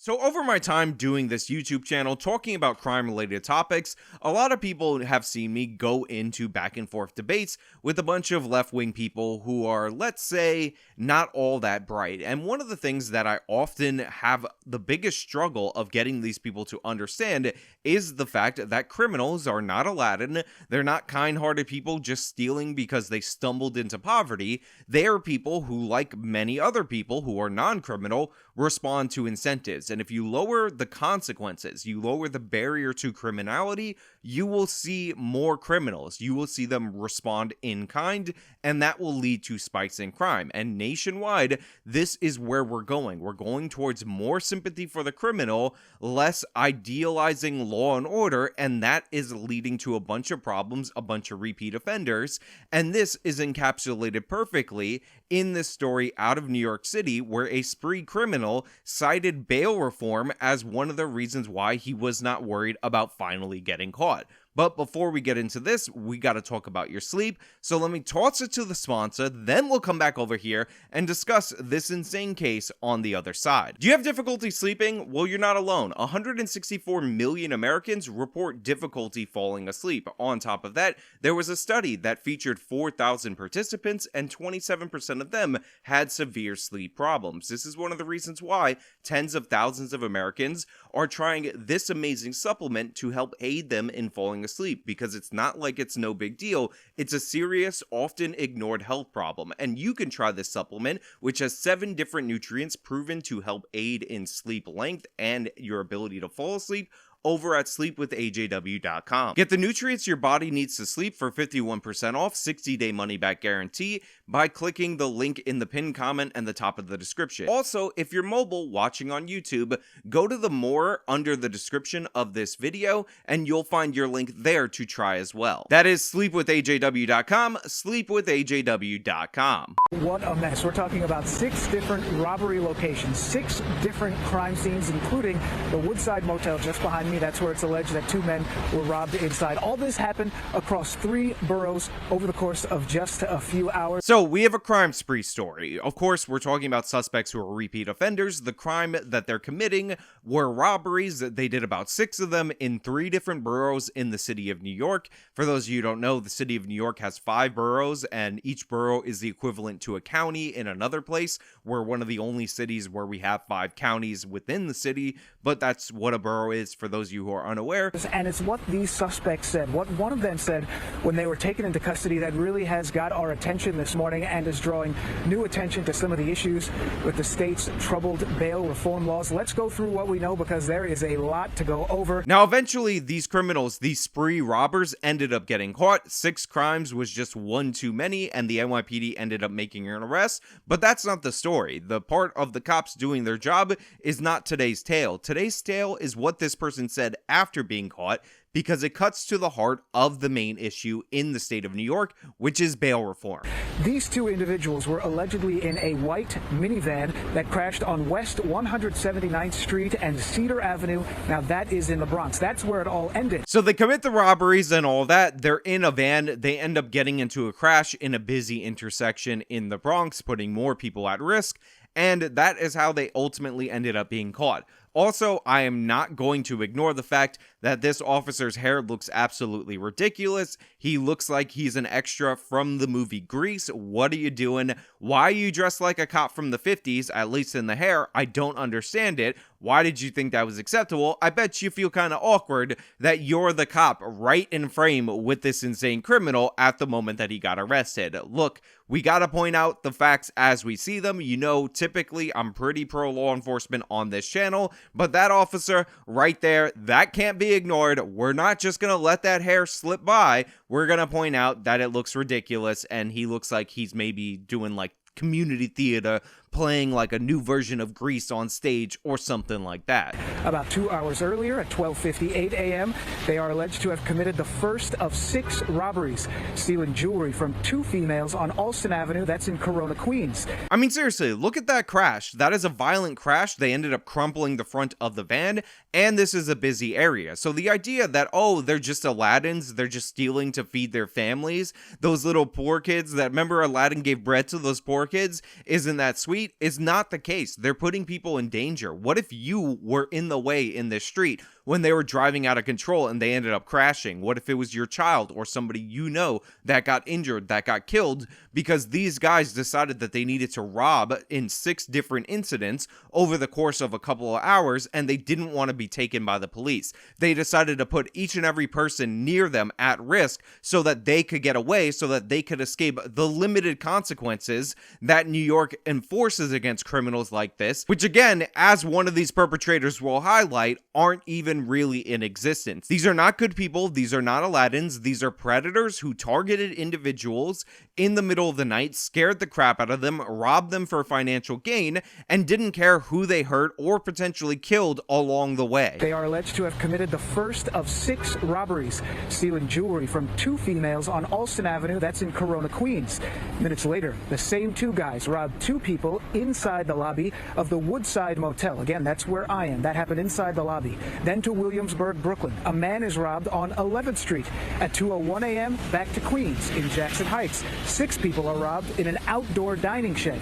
So over my time doing this YouTube channel, talking about crime-related topics, a lot of people have seen me go into back and forth debates with a bunch of left-wing people who are, let's say, not all that bright. And one of the things that I often have the biggest struggle of getting these people to understand is the fact that criminals are not Aladdin. They're not kind-hearted people just stealing because they stumbled into poverty. They are people who, like many other people who are non-criminal, respond to incentives. And if you lower the consequences, you lower the barrier to criminality, you will see more criminals. You will see them respond in kind, and that will lead to spikes in crime. And nationwide, this is where we're going. We're going towards more sympathy for the criminal, less idealizing law and order, and that is leading to a bunch of problems, a bunch of repeat offenders. And this is encapsulated perfectly in this story out of New York City, where a spree criminal cited bail reform as one of the reasons why he was not worried about finally getting caught. But before we get into this, we got to talk about your sleep. So let me toss it to the sponsor, then we'll come back over here and discuss this insane case on the other side. Do you have difficulty sleeping? Well, you're not alone. 164 million Americans report difficulty falling asleep. On top of that, there was a study that featured 4,000 participants and 27% of them had severe sleep problems. This is one of the reasons why tens of thousands of Americans are trying this amazing supplement to help aid them in falling asleep, because it's not like it's no big deal. It's a serious, often ignored health problem, and you can try this supplement, which has 7 different nutrients proven to help aid in sleep length and your ability to fall asleep, over at sleepwithajw.com. Get the nutrients your body needs to sleep for 51% off, 60-day money-back guarantee by clicking the link in the pinned comment and the top of the description. Also, if you're mobile watching on YouTube, go to the more under the description of this video and you'll find your link there to try as well. That is sleepwithajw.com, sleepwithajw.com. What a mess. We're talking about 6 different robbery locations, 6 different crime scenes, including the Woodside Motel just behind me. That's where it's alleged that 2 men were robbed inside. All this happened across 3 boroughs over the course of just a few hours. So we have a crime spree story. Of course, we're talking about suspects who are repeat offenders. The crime that they're committing were robberies. They did about 6 of them in 3 different boroughs in the city of New York. For those of you who don't know, the city of New York has 5 boroughs, and each borough is the equivalent to a county in another place. We're one of the only cities where we have 5 counties within the city, but that's what a borough is for those of you who are unaware. And it's what these suspects said, what one of them said when they were taken into custody, that really has got our attention this morning and is drawing new attention to some of the issues with the state's troubled bail reform laws. Let's go through what we know, because there is a lot to go over. Now, eventually, these criminals, these spree robbers, ended up getting caught. 6 crimes was just 1 too many, and the NYPD ended up making an arrest. But that's not the story. The part of the cops doing their job is not today's tale. Today's tale is what this person said after being caught, because it cuts to the heart of the main issue in the state of New York, which is bail reform. These 2 individuals were allegedly in a white minivan that crashed on West 179th Street and Cedar Avenue. Now, that is in the Bronx. That's where it all ended. So they commit the robberies and all that. They're in a van. They end up getting into a crash in a busy intersection in the Bronx, putting more people at risk. And that is how they ultimately ended up being caught. Also, I am not going to ignore the fact that this officer's hair looks absolutely ridiculous. He looks like he's an extra from the movie Grease. What are you doing? Why are you dressed like a cop from the 50s, at least in the hair? I don't understand it. Why did you think that was acceptable? I bet you feel kind of awkward that you're the cop right in frame with this insane criminal at the moment that he got arrested. Look, we gotta point out the facts as we see them. You know, typically I'm pretty pro law enforcement on this channel, but that officer right there, that can't be ignored. We're not just gonna let that hair slip by. We're gonna point out that it looks ridiculous, and he looks like he's maybe doing like community theater, playing like a new version of Grease on stage or something like that. About 2 hours earlier at 12:58 a.m., they are alleged to have committed the first of 6 robberies, stealing jewelry from 2 females on Alston Avenue. That's in Corona, Queens. I mean, seriously, look at that crash. That is a violent crash. They ended up crumpling the front of the van, and this is a busy area. So the idea that, oh, they're just Aladdins, they're just stealing to feed their families, those little poor kids that, remember Aladdin gave bread to those poor kids, isn't that sweet? street is not the case. They're putting people in danger. What if you were in the way in this street when they were driving out of control and they ended up crashing? What if it was your child or somebody you know that got injured, that got killed because these guys decided that they needed to rob in 6 different incidents over the course of a couple of hours, and they didn't want to be taken by the police? They decided to put each and every person near them at risk so that they could get away, so that they could escape the limited consequences that New York enforces against criminals like this, which again, as one of these perpetrators will highlight, aren't even really in existence. These are not good people. These are not Aladdins. These are predators who targeted individuals in the middle of the night, scared the crap out of them, robbed them for financial gain, and didn't care who they hurt or potentially killed along the way. They are alleged to have committed the first of 6 robberies, stealing jewelry from 2 females on Alston Avenue, that's in Corona, Queens. Minutes later, the same 2 guys robbed 2 people inside the lobby of the Woodside Motel. Again, that's where I am. That happened inside the lobby. Then to Williamsburg, Brooklyn. A man is robbed on 11th Street. At 2:01 a.m., back to Queens in Jackson Heights. 6 people are robbed in an outdoor dining shed.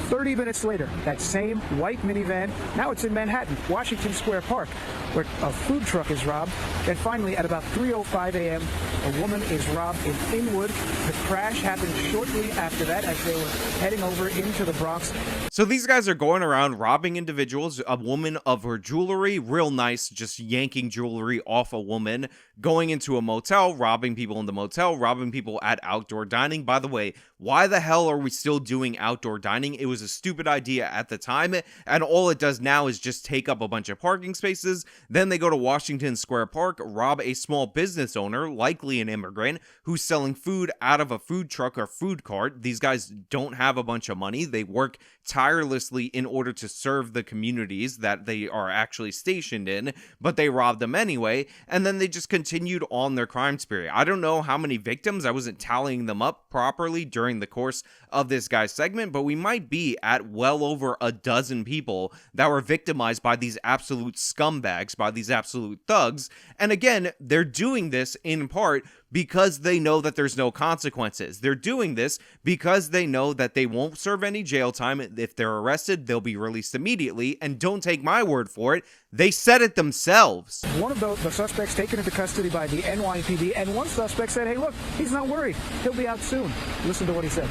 30 minutes later, that same white minivan, now it's in Manhattan, Washington Square Park, where a food truck is robbed. And finally, at about 3:05 a.m., a woman is robbed in Inwood. The crash happened shortly after that as they were heading over into the Bronx. So these guys are going around robbing individuals, a woman of her jewelry, real nice, just yanking jewelry off a woman, going into a motel, robbing people in the motel, robbing people at outdoor dining. By the way, why the hell are we still doing outdoor dining? It was a stupid idea at the time, and all it does now is just take up a bunch of parking spaces. Then they go to Washington Square Park, rob a small business owner, likely an immigrant, who's selling food out of a food truck or food cart. These guys don't have a bunch of money. They work tirelessly in order to serve the communities that they are actually stationed in, but they robbed them anyway, and then they just continued on their crime spree. I don't know how many victims, I wasn't tallying them up properly during the course of this guy's segment, but we might be at well over a dozen people that were victimized by these absolute scumbags, by these absolute thugs. And again, they're doing this in part because they know that there's no consequences. They're doing this because they know that they won't serve any jail time. If they're arrested, they'll be released immediately. And don't take my word for it, they said it themselves. One of the suspects taken into custody by the NYPD, and one suspect said, hey, look, he's not worried. He'll be out soon. Listen to what he said.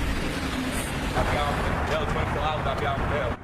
I'll be out in jail 24 hours. I'll be out in jail.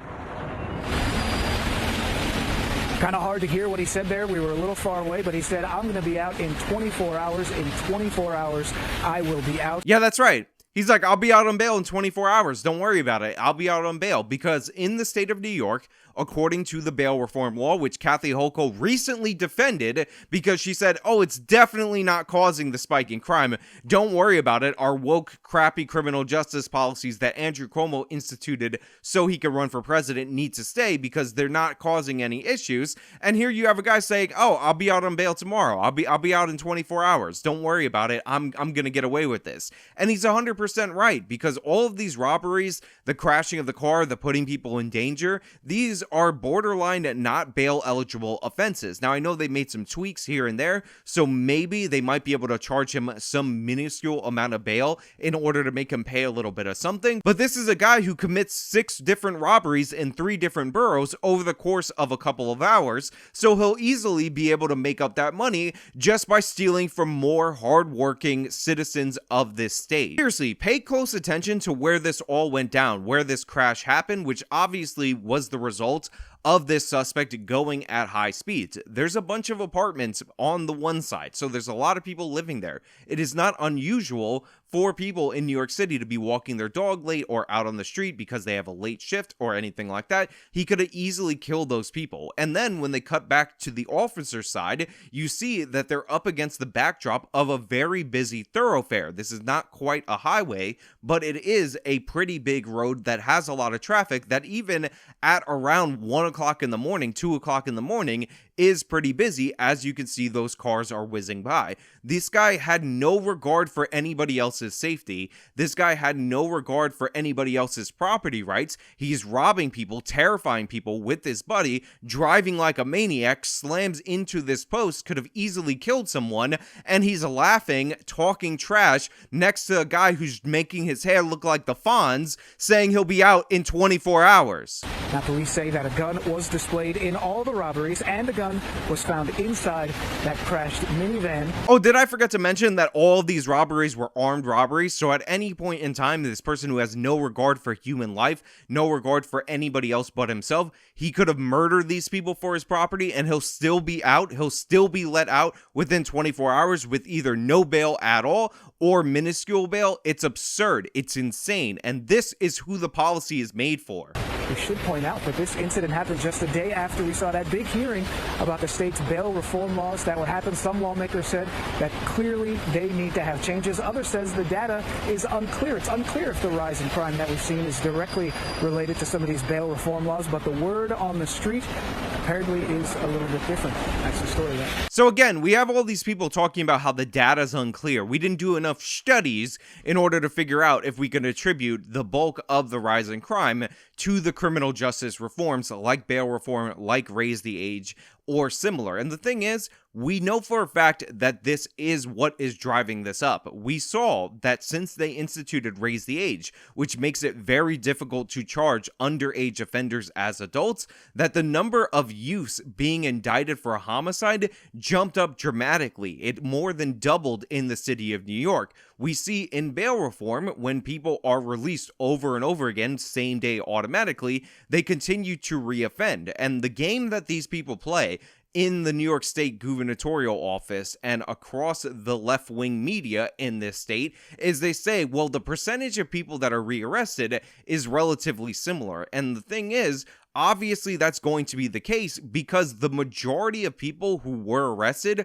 Kind of hard to hear what he said there. We were a little far away, but he said, I'm going to be out in 24 hours. In 24 hours, I will be out. Yeah, that's right. He's like, I'll be out on bail in 24 hours. Don't worry about it. I'll be out on bail. Because in the state of New York, according to the bail reform law, which Kathy Hochul recently defended because she said, oh, it's definitely not causing the spike in crime. Don't worry about it. Our woke, crappy criminal justice policies that Andrew Cuomo instituted so he could run for president need to stay because they're not causing any issues. And here you have a guy saying, oh, I'll be out on bail tomorrow. I'll be out in 24 hours. Don't worry about it. I'm going to get away with this. And he's 100% right, because all of these robberies, the crashing of the car, the putting people in danger, these are borderline not bail eligible offenses. Now, I know they made some tweaks here and there, so maybe they might be able to charge him some minuscule amount of bail in order to make him pay a little bit of something. But this is a guy who commits 6 different robberies in 3 different boroughs over the course of a couple of hours, so he'll easily be able to make up that money just by stealing from more hardworking citizens of this state. Seriously, pay close attention to where this all went down, where this crash happened, which obviously was the result of this suspect going at high speeds. There's a bunch of apartments on the one side, so there's a lot of people living there. It is not unusual for people in New York City to be walking their dog late or out on the street because they have a late shift or anything like that. He could have easily killed those people. And then when they cut back to the officer's side, you see that they're up against the backdrop of a very busy thoroughfare. This is not quite a highway, but it is a pretty big road that has a lot of traffic that even at around 1 o'clock in the morning, 2 o'clock in the morning is pretty busy. As you can see, those cars are whizzing by. This guy had no regard for anybody else's safety. This guy had no regard for anybody else's property rights. He's robbing people, terrifying people with his buddy, driving like a maniac, slams into this post, could have easily killed someone, and he's laughing, talking trash next to a guy who's making his hair look like the Fonz, saying he'll be out in 24 hours. Now, police say that a gun was displayed in all the robberies, and the gun was found inside that crashed minivan. Oh, did I forget to mention that all of these robberies were armed robberies? So at any point in time, this person who has no regard for human life, no regard for anybody else but himself, he could have murdered these people for his property, and he'll still be out. He'll still be let out within 24 hours with either no bail at all or minuscule bail. It's absurd. It's insane. And this is who the policy is made for. We should point out that this incident happened just a day after we saw that big hearing about the state's bail reform laws that would happen. Some lawmakers said that clearly they need to have changes. Others says the data is unclear. It's unclear if the rise in crime that we've seen is directly related to some of these bail reform laws, but the word on the street apparently is a little bit different. That's the story there. So again, we have all these people talking about how the data is unclear. We didn't do enough studies in order to figure out if we can attribute the bulk of the rise in crime to the criminal justice reforms like bail reform, like raise the age, or similar. And the thing is, we know for a fact that this is what is driving this up. We saw that since they instituted raise the age, which makes it very difficult to charge underage offenders as adults, that the number of youths being indicted for a homicide jumped up dramatically. It more than doubled in the city of New York. We see in bail reform, when people are released over and over again, same day automatically, they continue to reoffend. And the game that these people play in the New York State gubernatorial office and across the left-wing media in this state is they say, well, the percentage of people that are rearrested is relatively similar. And the thing is, obviously that's going to be the case because the majority of people who were arrested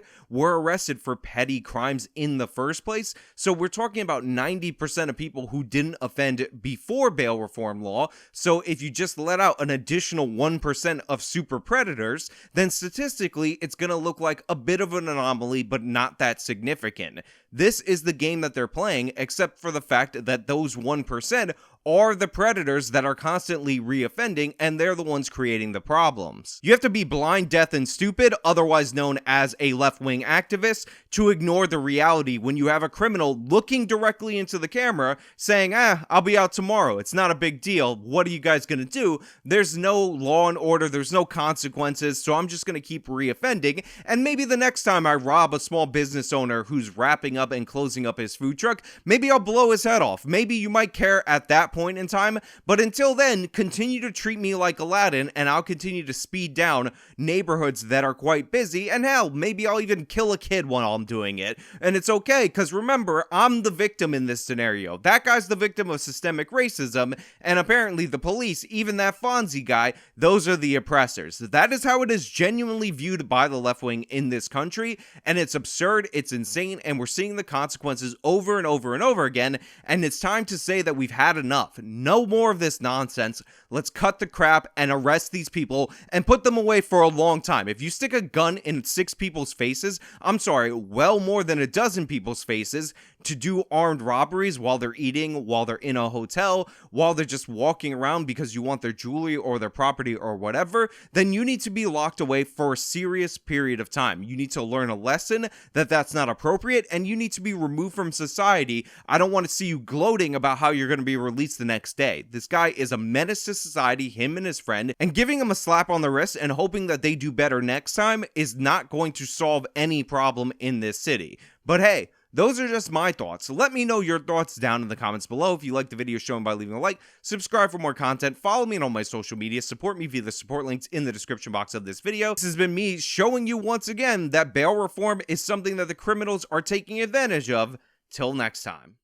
for petty crimes in the first place. So we're talking about 90% of people who didn't offend before bail reform law. So if you just let out an additional 1% of super predators, then statistically it's going to look like a bit of an anomaly, but not that significant. This is the game that they're playing, except for the fact that those 1% are the predators that are constantly reoffending, and they're the ones creating the problems. You have to be blind, deaf, and stupid, otherwise known as a left-wing activist, to ignore the reality when you have a criminal looking directly into the camera saying, I'll be out tomorrow. It's not a big deal. What are you guys gonna do? There's no law and order. There's no consequences, so I'm just gonna keep reoffending, and maybe the next time I rob a small business owner who's wrapping up and closing up his food truck, maybe I'll blow his head off. Maybe you might care at that point in time, but until then, continue to treat me like Aladdin, and I'll continue to speed down neighborhoods that are quite busy, and hell, maybe I'll even kill a kid while I'm doing it, and it's okay, because remember, I'm the victim in this scenario. That guy's the victim of systemic racism, and apparently the police, even that Fonzie guy, those are the oppressors. That is how it is genuinely viewed by the left wing in this country, and it's absurd, it's insane, and we're seeing the consequences over and over and over again, and it's time to say that we've had enough. No more of this nonsense. Let's cut the crap and arrest these people and put them away for a long time. If you stick a gun in 6 people's faces, I'm sorry, well more than a dozen people's faces, to do armed robberies while they're eating, while they're in a hotel, while they're just walking around because you want their jewelry or their property or whatever, then you need to be locked away for a serious period of time. You need to learn a lesson that that's not appropriate, and you need to be removed from society. I don't want to see you gloating about how you're going to be released the next day. This guy is a menace to society, him and his friend, and giving him a slap on the wrist and hoping that they do better next time is not going to solve any problem in this city. But hey, those are just my thoughts. Let me know your thoughts down in the comments below. If you liked the video, show them by leaving a like, subscribe for more content, follow me on all my social media, support me via the support links in the description box of this video. This has been me showing you once again that bail reform is something that the criminals are taking advantage of. Till next time.